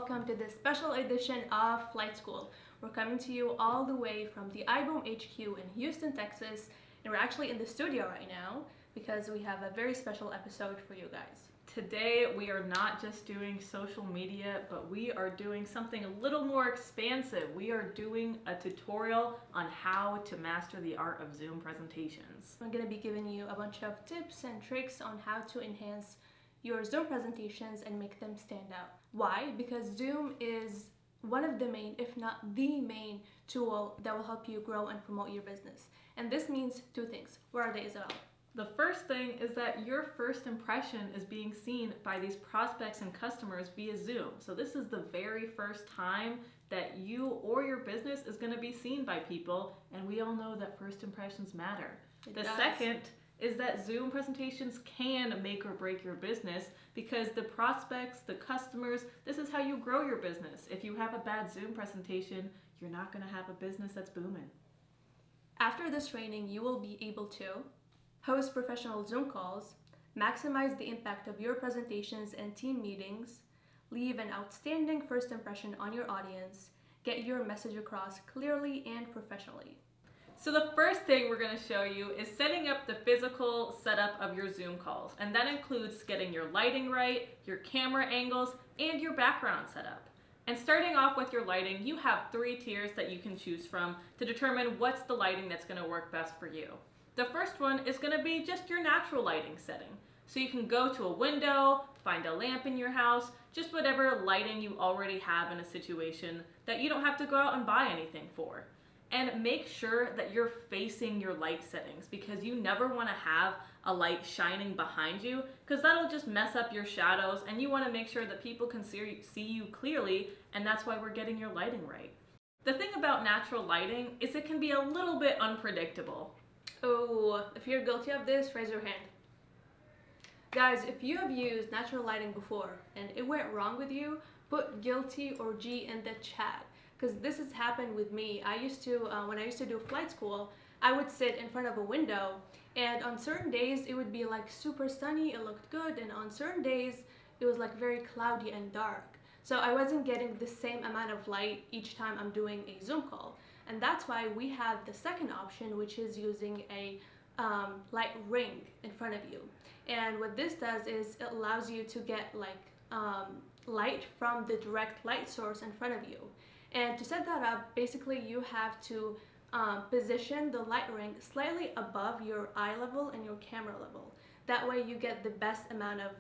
welcome to this special edition of Flight School. We're coming to you all the way from the IBÜM HQ in Houston, Texas, and we're actually in the studio right now because we have a very special episode for you guys. Today we are not just doing social media, but we are doing something a little more expansive. We are doing a tutorial on how to master the art of Zoom presentations. I'm going to be giving you a bunch of tips and tricks on how to enhance your Zoom presentations and make them stand out. Why? Because Zoom is one of the main, if not the main, tool that will help you grow and promote your business. And this means two things. What are they, Isabel? The first thing is that your first impression is being seen by these prospects and customers via Zoom. So this is the very first time that you or your business is going to be seen by people, and we all know that first impressions matter. The second is that Zoom presentations can make or break your business because the prospects, the customers, this is how you grow your business. If you have a bad Zoom presentation, you're not going to have a business that's booming. After this training, you will be able to host professional Zoom calls, maximize the impact of your presentations and team meetings, leave an outstanding first impression on your audience, get your message across clearly and professionally. So the first thing we're going to show you is setting up the physical setup of your Zoom calls. And that includes getting your lighting right, your camera angles, and your background setup. And starting off with your lighting, you have 3 tiers that you can choose from to determine what's the lighting that's going to work best for you. The first one is going to be just your natural lighting setting. So you can go to a window, find a lamp in your house, just whatever lighting you already have in a situation that you don't have to go out and buy anything for. And make sure that you're facing your light settings because you never want to have a light shining behind you because that'll just mess up your shadows, and you want to make sure that people can see you clearly, and that's why we're getting your lighting right. The thing about natural lighting is it can be a little bit unpredictable. Oh, if you're guilty of this, raise your hand. Guys, if you have used natural lighting before and it went wrong with you, put guilty or G in the chat. Because this has happened with me. I used to, when I used to do flight school, I would sit in front of a window, and on certain days it would be like super sunny, it looked good, and on certain days it was like very cloudy and dark. So I wasn't getting the same amount of light each time I'm doing a Zoom call. And that's why we have the second option, which is using a light ring in front of you. And what this does is it allows you to get like light from the direct light source in front of you. And to set that up, basically you have to position the light ring slightly above your eye level and your camera level. That way you get the best amount of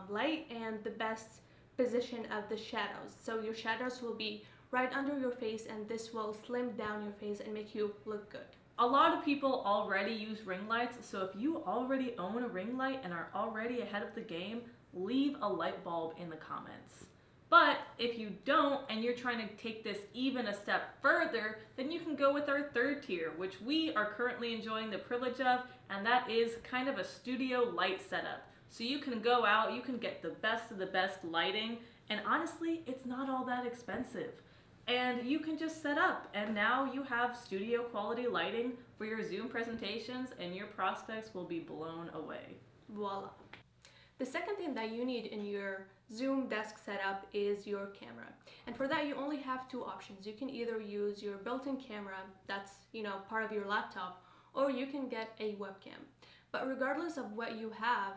light and the best position of the shadows. So your shadows will be right under your face, and this will slim down your face and make you look good. A lot of people already use ring lights, so if you already own a ring light and are already ahead of the game, leave a light bulb in the comments. But if you don't and you're trying to take this even a step further, then you can go with our third tier, which we are currently enjoying the privilege of, and that is kind of a studio light setup. So you can go out, you can get the best of the best lighting, and honestly, it's not all that expensive. And you can just set up, and now you have studio quality lighting for your Zoom presentations, and your prospects will be blown away. Voila. The second thing that you need in your Zoom desk setup is your camera. And for that, you only have 2 options. You can either use your built-in camera that's, part of your laptop, or you can get a webcam. But regardless of what you have,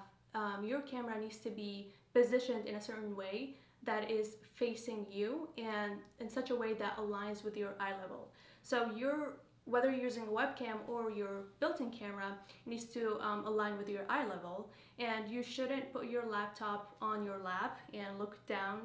your camera needs to be positioned in a certain way that is facing you and in such a way that aligns with your eye level. So whether you're using a webcam or your built-in camera, needs to align with your eye level, and you shouldn't put your laptop on your lap and look down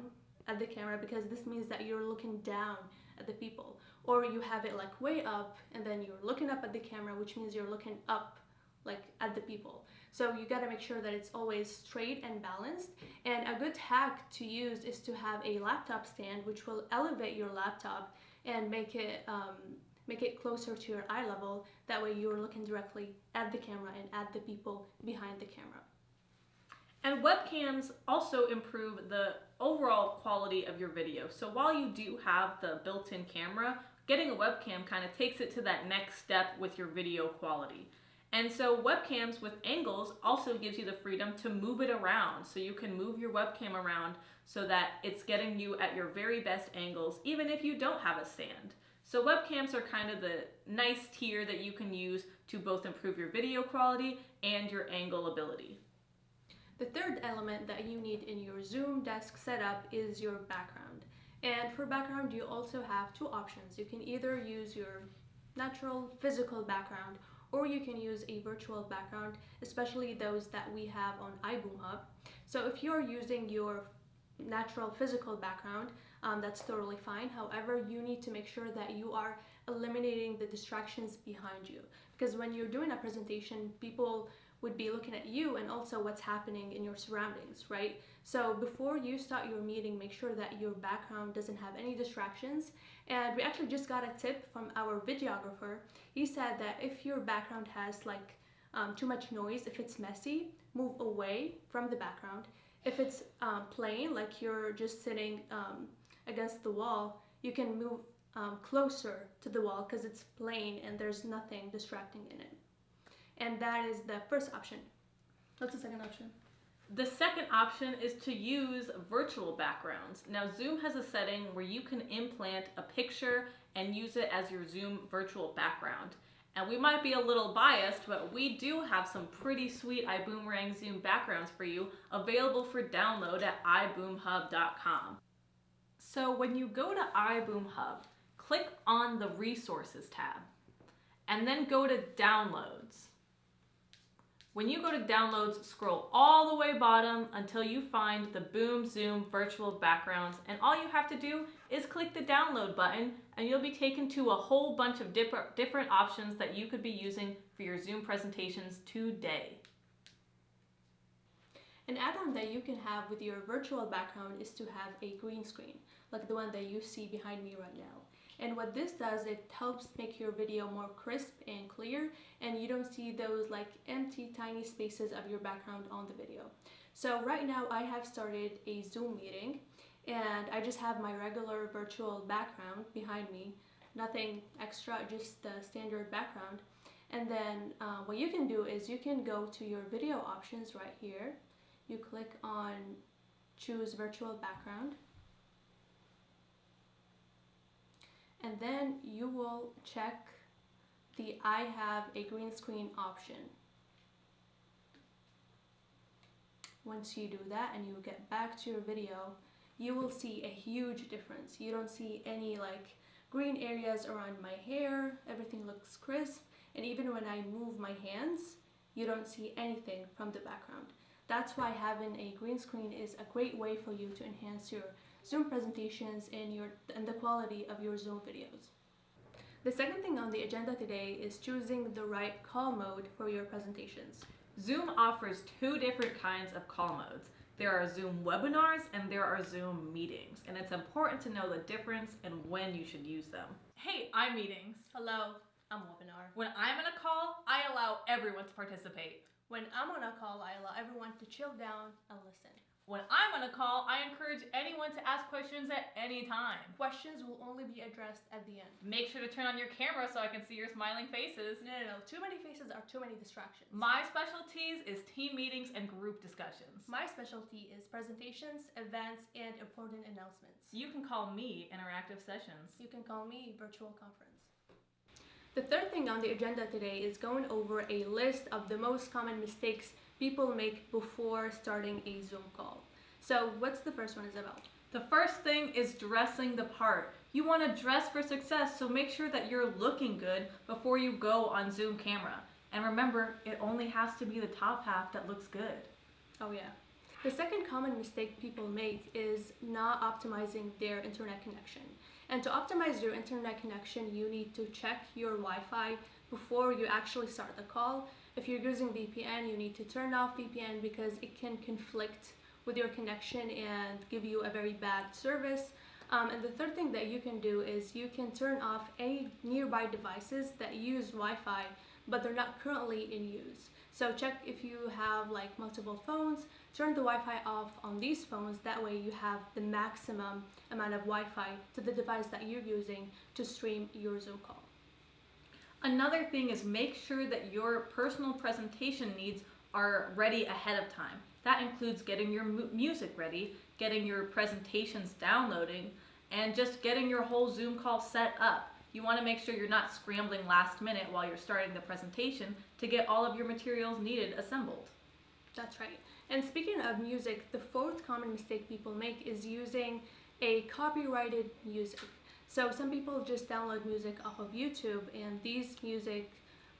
at the camera because this means that you're looking down at the people. Or you have it like way up and then you're looking up at the camera, which means you're looking up like at the people. So you got to make sure that it's always straight and balanced. And a good hack to use is to have a laptop stand which will elevate your laptop and make it closer to your eye level. That way you're looking directly at the camera and at the people behind the camera. And webcams also improve the overall quality of your video. So while you do have the built-in camera, getting a webcam kind of takes it to that next step with your video quality. And so webcams with angles also gives you the freedom to move it around. So you can move your webcam around so that it's getting you at your very best angles, even if you don't have a stand. So webcams are kind of the nice tier that you can use to both improve your video quality and your angle ability. The third element that you need in your Zoom desk setup is your background. And for background, you also have two options. You can either use your natural physical background, or you can use a virtual background, especially those that we have on Ibüüm Hub. So if you're using your natural physical background, that's totally fine. However, you need to make sure that you are eliminating the distractions behind you, because when you're doing a presentation, people would be looking at you and also what's happening in your surroundings, right? So before you start your meeting, make sure that your background doesn't have any distractions. And we actually just got a tip from our videographer. He said that if your background has too much noise, if it's messy, move away from the background. If it's plain, like you're just sitting against the wall, you can move closer to the wall because it's plain and there's nothing distracting in it. And that is the first option. What's the second option? The second option is to use virtual backgrounds. Now, Zoom has a setting where you can implant a picture and use it as your Zoom virtual background. And we might be a little biased, but we do have some pretty sweet Ibüümerang Zoom backgrounds for you available for download at iboomhub.com. So when you go to Ibüüm Hub, click on the Resources tab, and then go to Downloads. When you go to Downloads, scroll all the way bottom until you find the BÜM Zoom Virtual Backgrounds, and all you have to do is click the Download button, and you'll be taken to a whole bunch of different options that you could be using for your Zoom presentations today. An add-on that you can have with your virtual background is to have a green screen, like the one that you see behind me right now. And what this does, it helps make your video more crisp and clear, and you don't see those empty tiny spaces of your background on the video. So right now I have started a Zoom meeting, and I just have my regular virtual background behind me, nothing extra, just the standard background. And then what you can do is you can go to your video options right here. You click on choose virtual background, and then you will check the I have a green screen option. Once you do that and you get back to your video, you will see a huge difference. You don't see any green areas around my hair, everything looks crisp, and even when I move my hands, you don't see anything from the background. That's why having a green screen is a great way for you to enhance your Zoom presentations and the quality of your Zoom videos. The second thing on the agenda today is choosing the right call mode for your presentations. Zoom offers two different kinds of call modes. There are Zoom webinars and there are Zoom meetings, and it's important to know the difference and when you should use them. Hey, I'm meetings. Hello, I'm webinar. When I'm in a call, I allow everyone to participate. When I'm on a call, I allow everyone to chill down and listen. When I'm on a call, I encourage anyone to ask questions at any time. Questions will only be addressed at the end. Make sure to turn on your camera so I can see your smiling faces. No. Too many faces are too many distractions. My specialties is team meetings and group discussions. My specialty is presentations, events, and important announcements. You can call me interactive sessions. You can call me virtual conference. The third thing on the agenda today is going over a list of the most common mistakes people make before starting a Zoom call. So what's the first one is about? The first thing is dressing the part. You want to dress for success, so make sure that you're looking good before you go on Zoom camera. And remember, it only has to be the top half that looks good. Oh yeah. The second common mistake people make is not optimizing their internet connection. And to optimize your internet connection, you need to check your Wi-Fi before you actually start the call. If you're using VPN, you need to turn off VPN because it can conflict with your connection and give you a very bad service. And the third thing that you can do is you can turn off any nearby devices that use Wi-Fi, but they're not currently in use. So check if you have multiple phones, turn the Wi-Fi off on these phones. That way you have the maximum amount of Wi-Fi to the device that you're using to stream your Zoom call. Another thing is make sure that your personal presentation needs are ready ahead of time. That includes getting your music ready, getting your presentations downloading, and just getting your whole Zoom call set up. You want to make sure you're not scrambling last minute while you're starting the presentation to get all of your materials needed assembled. That's right. And speaking of music, the fourth common mistake people make is using a copyrighted music. So some people just download music off of YouTube, and these music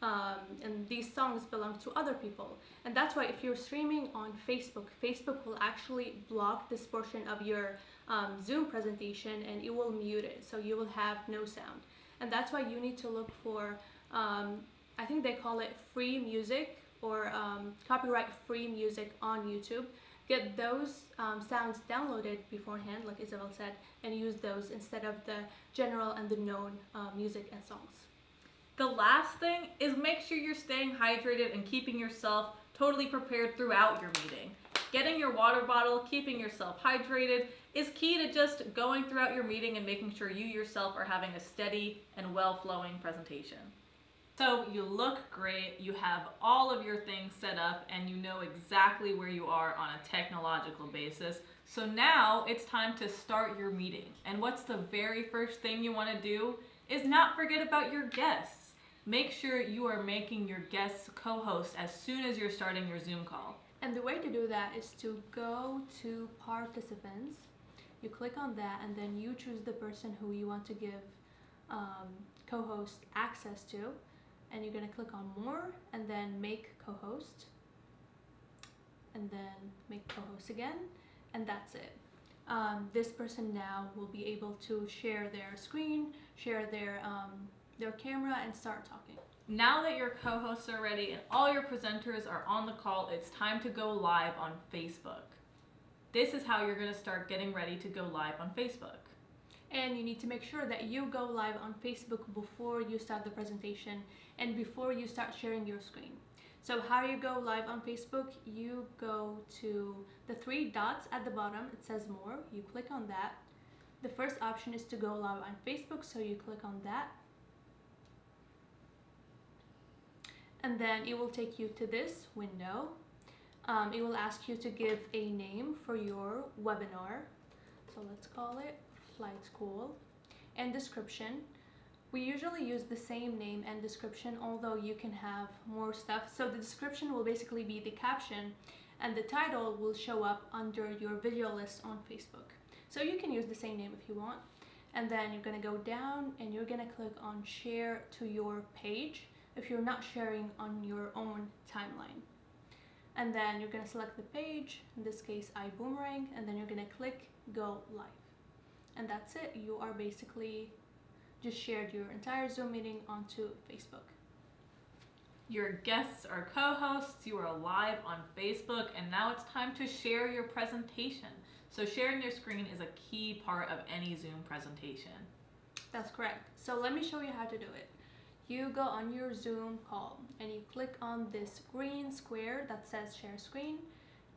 and these songs belong to other people. And that's why if you're streaming on Facebook, Facebook will actually block this portion of your Zoom presentation, and it will mute it, so you will have no sound. And that's why you need to look for, I think they call it free music, or copyright-free music on YouTube. Get those sounds downloaded beforehand, like Isabel said, and use those instead of the general and the known music and songs. The last thing is make sure you're staying hydrated and keeping yourself totally prepared throughout your meeting. Getting your water bottle, keeping yourself hydrated is key to just going throughout your meeting and making sure you yourself are having a steady and well-flowing presentation. So you look great, you have all of your things set up, and you know exactly where you are on a technological basis. So now it's time to start your meeting. And what's the very first thing you want to do is not forget about your guests. Make sure you are making your guests co-hosts as soon as you're starting your Zoom call. And the way to do that is to go to participants, you click on that, and then you choose the person who you want to give co-host access to. And you're going to click on more, and then make co-host, and then make co-host again, and that's it. This person now will be able to share their screen, share their camera, and start talking. Now that your co-hosts are ready and all your presenters are on the call, it's time to go live on Facebook. This is how you're going to start getting ready to go live on Facebook. And you need to make sure that you go live on Facebook before you start the presentation and before you start sharing your screen. So how you go live on Facebook, you go to the three dots at the bottom, it says more, you click on that. The first option is to go live on Facebook, so you click on that. And then it will take you to this window. It will ask you to give a name for your webinar. So let's call it Flight School, and description. We usually use the same name and description, although you can have more stuff. So the description will basically be the caption, and the title will show up under your video list on Facebook. So you can use the same name if you want. And then you're going to go down and you're going to click on share to your page if you're not sharing on your own timeline. And then you're going to select the page, in this case Ibüümerang, and then you're going to click go live. And that's it. You are basically just shared your entire Zoom meeting onto Facebook. Your guests are co-hosts, you are live on Facebook, and now it's time to share your presentation. So sharing your screen is a key part of any Zoom presentation. That's correct. So let me show you how to do it. You go on your Zoom call and you click on this green square that says share screen.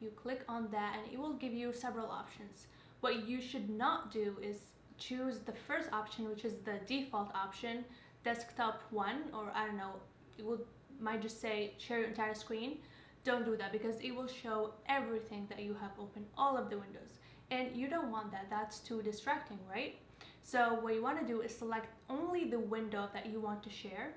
You click on that and it will give you several options. What you should not do is choose the first option, which is the default option, desktop 1, or I don't know, might just say share your entire screen. Don't do that because it will show everything that you have open, all of the windows. And you don't want that, that's too distracting, right? So what you want to do is select only the window that you want to share.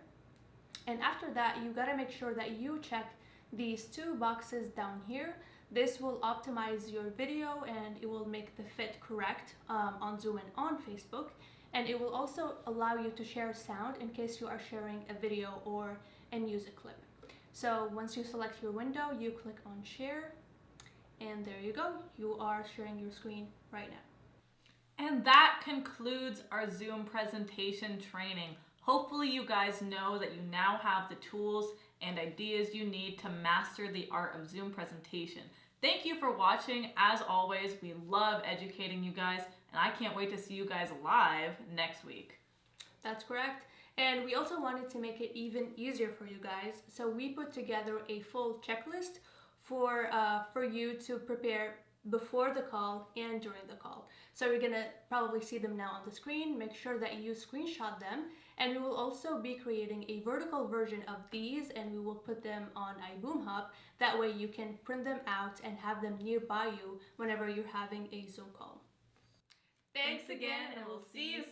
And after that, you gotta make sure that you check these two boxes down here. This will optimize your video and it will make the fit correct on Zoom and on Facebook. And it will also allow you to share sound in case you are sharing a video or a music clip. So once you select your window, you click on share, and there you go. You are sharing your screen right now. And that concludes our Zoom presentation training. Hopefully you guys know that you now have the tools and ideas you need to master the art of Zoom presentation. Thank you for watching. As always, we love educating you guys, and I can't wait to see you guys live next week. That's correct. And we also wanted to make it even easier for you guys. So we put together a full checklist for you to prepare before the call and during the call. So you're gonna probably see them now on the screen. Make sure that you screenshot them And we will also be creating a vertical version of these, and we will put them on iBoom Hub. That way you can print them out and have them nearby you whenever you're having a Zoom call. Thanks again, and we'll see you soon.